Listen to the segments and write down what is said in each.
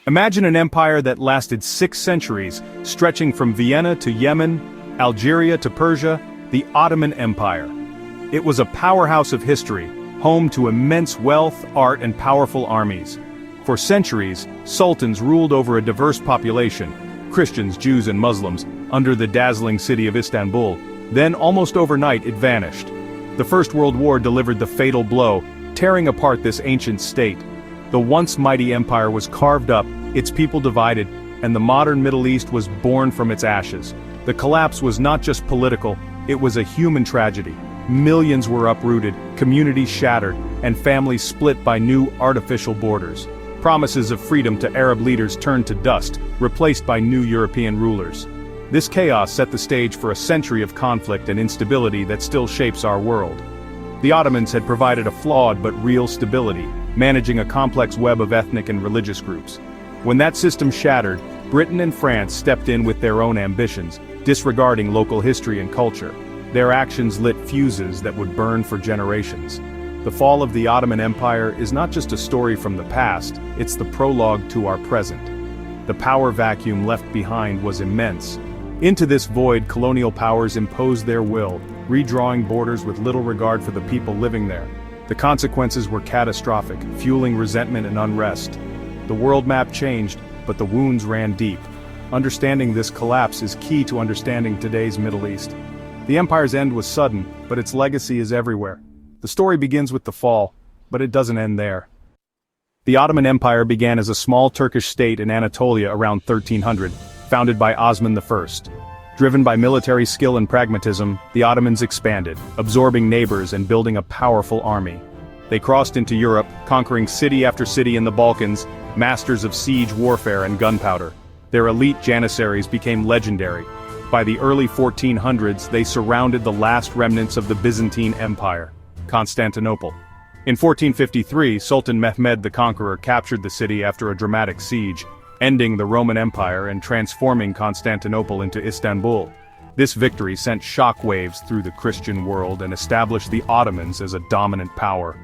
Imagine an empire that lasted 6 centuries, stretching from Vienna to Yemen, Algeria to Persia, the Ottoman Empire. It was a powerhouse of history, home to immense wealth, art, and powerful armies. For centuries, sultans ruled over a diverse population, Christians, Jews, and Muslims, under the dazzling city of Istanbul. Then, almost overnight, it vanished. The First World War delivered the fatal blow, tearing apart this ancient state. The once mighty empire was carved up, its people divided, and the modern Middle East was born from its ashes. The collapse was not just political, it was a human tragedy. Millions were uprooted, communities shattered, and families split by new artificial borders. Promises of freedom to Arab leaders turned to dust, replaced by new European rulers. This chaos set the stage for a century of conflict and instability that still shapes our world. The Ottomans had provided a flawed but real stability, managing a complex web of ethnic and religious groups. When that system shattered, Britain and France stepped in with their own ambitions, disregarding local history and culture. Their actions lit fuses that would burn for generations. The fall of the Ottoman Empire is not just a story from the past, it's the prologue to our present. The power vacuum left behind was immense. Into this void, colonial powers imposed their will, redrawing borders with little regard for the people living there. The consequences were catastrophic, fueling resentment and unrest. The world map changed, but the wounds ran deep. Understanding this collapse is key to understanding today's Middle East. The empire's end was sudden, but its legacy is everywhere. The story begins with the fall, but it doesn't end there. The Ottoman Empire began as a small Turkish state in Anatolia around 1300, founded by Osman I. Driven by military skill and pragmatism, the Ottomans expanded, absorbing neighbors and building a powerful army. They crossed into Europe, conquering city after city in the Balkans, masters of siege warfare and gunpowder. Their elite janissaries became legendary. By the early 1400s, they surrounded the last remnants of the Byzantine Empire, Constantinople. In 1453, Sultan Mehmed the Conqueror captured the city after a dramatic siege, ending the Roman Empire and transforming Constantinople into Istanbul. This victory sent shockwaves through the Christian world and established the Ottomans as a dominant power.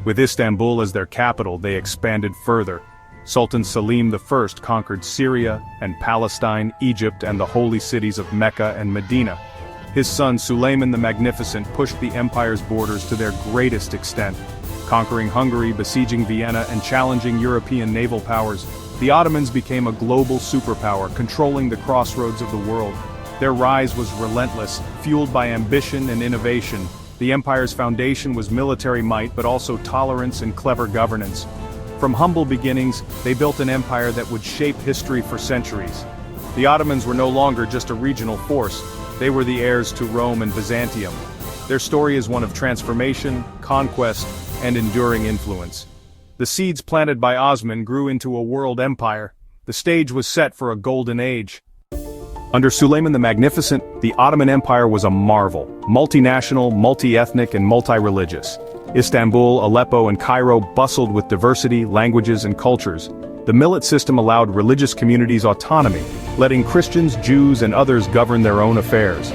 With Istanbul as their capital, they expanded further. Sultan Selim I conquered Syria and Palestine, Egypt, and the holy cities of Mecca and Medina. His son Suleiman the Magnificent pushed the empire's borders to their greatest extent. Conquering Hungary, besieging Vienna, and challenging European naval powers, the Ottomans became a global superpower, controlling the crossroads of the world. Their rise was relentless, fueled by ambition and innovation. The empire's foundation was military might, but also tolerance and clever governance. From humble beginnings, they built an empire that would shape history for centuries. The Ottomans were no longer just a regional force, they were the heirs to Rome and Byzantium. Their story is one of transformation, conquest, and enduring influence. The seeds planted by Osman grew into a world empire. The stage was set for a golden age. Under Suleiman the Magnificent, the Ottoman Empire was a marvel, multinational, multi-ethnic, and multi-religious. Istanbul, Aleppo, and Cairo bustled with diversity, languages, and cultures. The millet system allowed religious communities autonomy, letting Christians, Jews, and others govern their own affairs.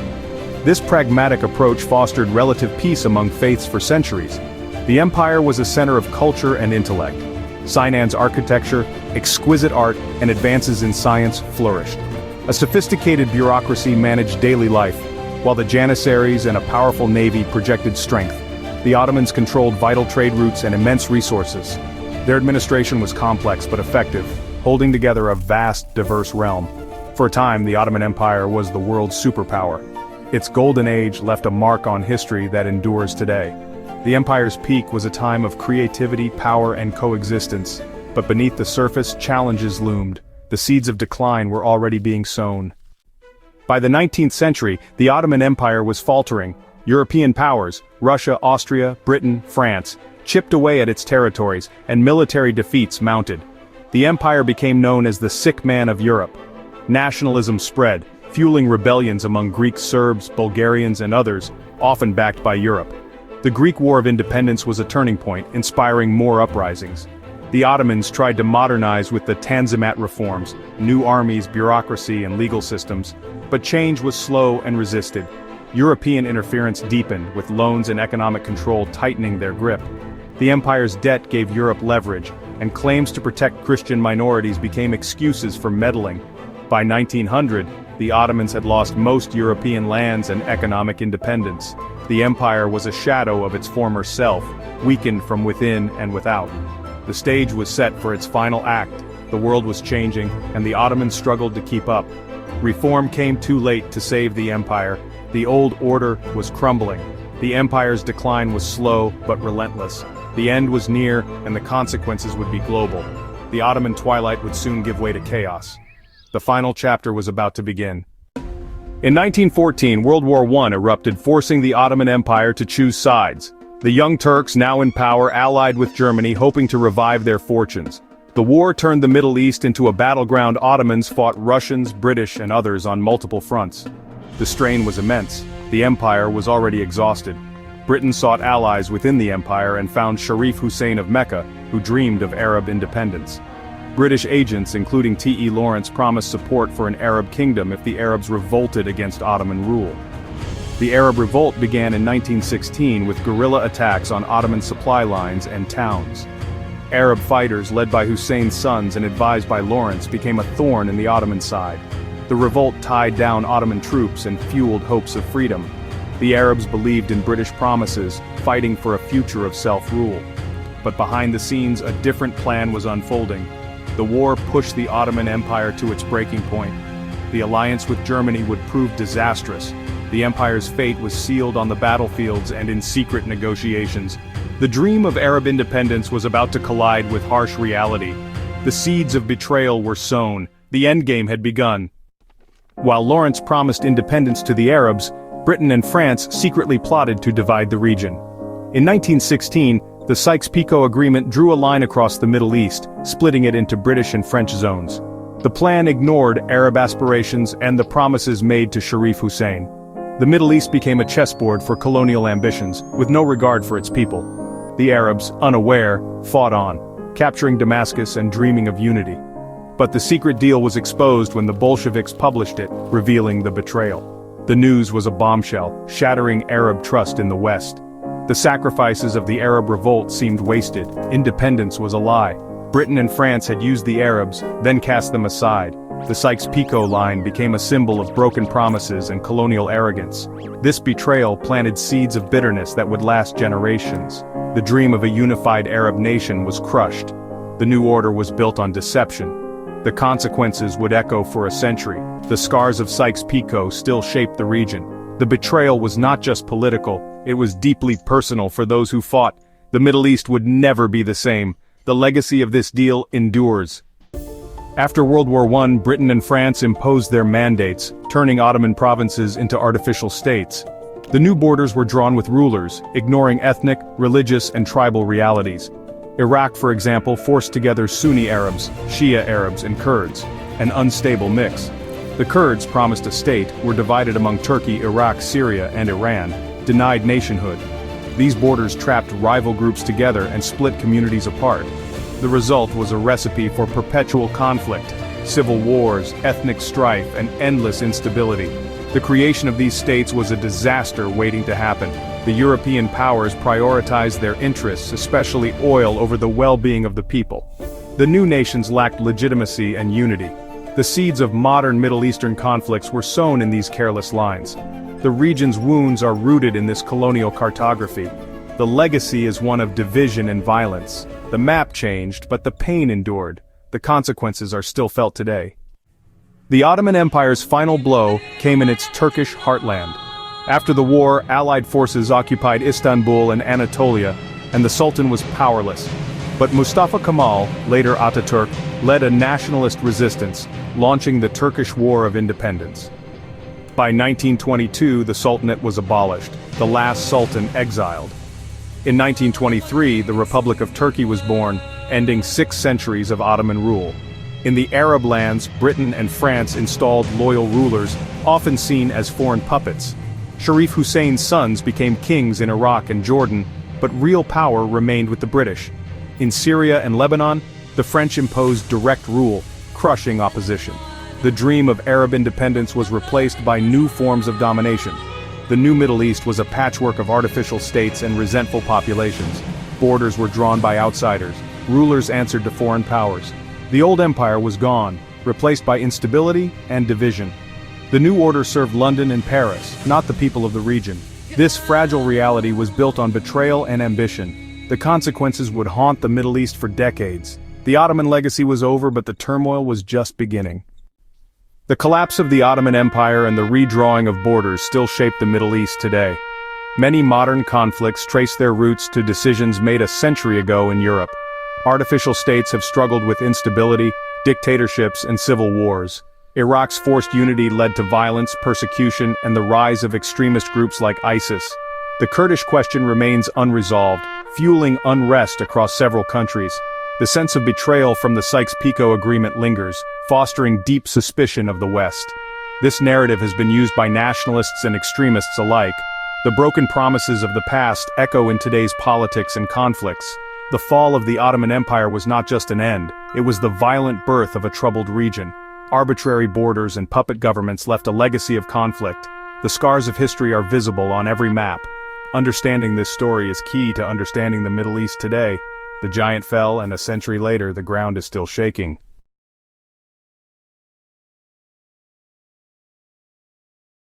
This pragmatic approach fostered relative peace among faiths for centuries. The empire was a center of culture and intellect. Sinan's architecture, exquisite art, and advances in science flourished. A sophisticated bureaucracy managed daily life, while the Janissaries and a powerful navy projected strength. The Ottomans controlled vital trade routes and immense resources. Their administration was complex but effective, holding together a vast, diverse realm. For a time, the Ottoman Empire was the world's superpower. Its golden age left a mark on history that endures today. The empire's peak was a time of creativity, power, and coexistence, but beneath the surface, challenges loomed. The seeds of decline were already being sown. By the 19th century, the Ottoman Empire was faltering. European powers, Russia, Austria, Britain, France, chipped away at its territories, and military defeats mounted. The empire became known as the sick man of Europe. Nationalism spread, fueling rebellions among Greek Serbs, Bulgarians, and others, often backed by Europe. The Greek War of Independence was a turning point, inspiring more uprisings. The Ottomans tried to modernize with the Tanzimat reforms, new armies, bureaucracy, and legal systems, but change was slow and resisted. European interference deepened, with loans and economic control tightening their grip. The empire's debt gave Europe leverage, and claims to protect Christian minorities became excuses for meddling. By 1900, the Ottomans had lost most European lands and economic independence. The empire was a shadow of its former self, weakened from within and without. The stage was set for its final act. The world was changing, and the Ottomans struggled to keep up. Reform came too late to save the empire. The old order was crumbling. The empire's decline was slow but relentless. The end was near, and the consequences would be global. The Ottoman twilight would soon give way to chaos. The final chapter was about to begin. In 1914, World War I erupted, forcing the Ottoman Empire to choose sides. The Young Turks, now in power, allied with Germany, hoping to revive their fortunes. The war turned the Middle East into a battleground. Ottomans fought Russians, British, and others on multiple fronts. The strain was immense. The empire was already exhausted. Britain sought allies within the empire and found Sharif Hussein of Mecca, who dreamed of Arab independence. British agents, including T.E. Lawrence, promised support for an Arab kingdom if the Arabs revolted against Ottoman rule. The Arab Revolt began in 1916 with guerrilla attacks on Ottoman supply lines and towns. Arab fighters, led by Hussein's sons and advised by Lawrence, became a thorn in the Ottoman side. The revolt tied down Ottoman troops and fueled hopes of freedom. The Arabs believed in British promises, fighting for a future of self-rule. But behind the scenes, a different plan was unfolding. The war pushed the Ottoman Empire to its breaking point. The alliance with Germany would prove disastrous. The empire's fate was sealed on the battlefields and in secret negotiations. The dream of Arab independence was about to collide with harsh reality. The seeds of betrayal were sown. The endgame had begun. While Lawrence promised independence to the Arabs, Britain and France secretly plotted to divide the region. In 1916, the Sykes-Picot Agreement drew a line across the Middle East, splitting it into British and French zones. The plan ignored Arab aspirations and the promises made to Sharif Hussein. The Middle East became a chessboard for colonial ambitions, with no regard for its people. The Arabs, unaware, fought on, capturing Damascus and dreaming of unity. But the secret deal was exposed when the Bolsheviks published it, revealing the betrayal. The news was a bombshell, shattering Arab trust in the West. The sacrifices of the Arab revolt seemed wasted. Independence was a lie. Britain and France had used the Arabs, then cast them aside. The Sykes-Picot line became a symbol of broken promises and colonial arrogance. This betrayal planted seeds of bitterness that would last generations. The dream of a unified Arab nation was crushed. The new order was built on deception. The consequences would echo for a century. The scars of Sykes-Picot still shaped the region. The betrayal was not just political, it was deeply personal for those who fought. The Middle East would never be the same. The legacy of this deal endures. After World War I, Britain and France imposed their mandates, turning Ottoman provinces into artificial states. The new borders were drawn with rulers, ignoring ethnic, religious, and tribal realities. Iraq, for example, forced together Sunni Arabs, Shia Arabs, and Kurds, an unstable mix. The Kurds, promised a state, were divided among Turkey, Iraq, Syria, and Iran, denied nationhood. These borders trapped rival groups together and split communities apart. The result was a recipe for perpetual conflict, civil wars, ethnic strife, and endless instability. The creation of these states was a disaster waiting to happen. The European powers prioritized their interests, especially oil, over the well-being of the people. The new nations lacked legitimacy and unity. The seeds of modern Middle Eastern conflicts were sown in these careless lines. The region's wounds are rooted in this colonial cartography. The legacy is one of division and violence. The map changed, but the pain endured. The consequences are still felt today. The Ottoman Empire's final blow came in its Turkish heartland. After the war, Allied forces occupied Istanbul and Anatolia, and the Sultan was powerless. But Mustafa Kemal, later Ataturk, led a nationalist resistance, launching the Turkish War of Independence. By 1922, the Sultanate was abolished, the last sultan exiled. In 1923, the Republic of Turkey was born, ending 6 centuries of Ottoman rule. In the Arab lands, Britain and France installed loyal rulers, often seen as foreign puppets. Sharif Hussein's sons became kings in Iraq and Jordan, but real power remained with the British. In Syria and Lebanon, the French imposed direct rule, crushing opposition. The dream of Arab independence was replaced by new forms of domination. The new Middle East was a patchwork of artificial states and resentful populations. Borders were drawn by outsiders. rulers answered to foreign powers. The old empire was gone, replaced by instability and division. The new order served London and Paris, not the people of the region. This fragile reality was built on betrayal and ambition. The consequences would haunt the Middle East for decades. The Ottoman legacy was over, but the turmoil was just beginning. The collapse of the Ottoman Empire and the redrawing of borders still shape the Middle East today. Many modern conflicts trace their roots to decisions made a century ago in Europe. Artificial states have struggled with instability, dictatorships, and civil wars. Iraq's forced unity led to violence, persecution, and the rise of extremist groups like ISIS. The Kurdish question remains unresolved, fueling unrest across several countries. The sense of betrayal from the Sykes-Picot Agreement lingers, fostering deep suspicion of the West. This narrative has been used by nationalists and extremists alike. The broken promises of the past echo in today's politics and conflicts. The fall of the Ottoman Empire was not just an end, it was the violent birth of a troubled region. Arbitrary borders and puppet governments left a legacy of conflict. The scars of history are visible on every map. Understanding this story is key to understanding the Middle East today. The giant fell, and a century later the ground is still shaking.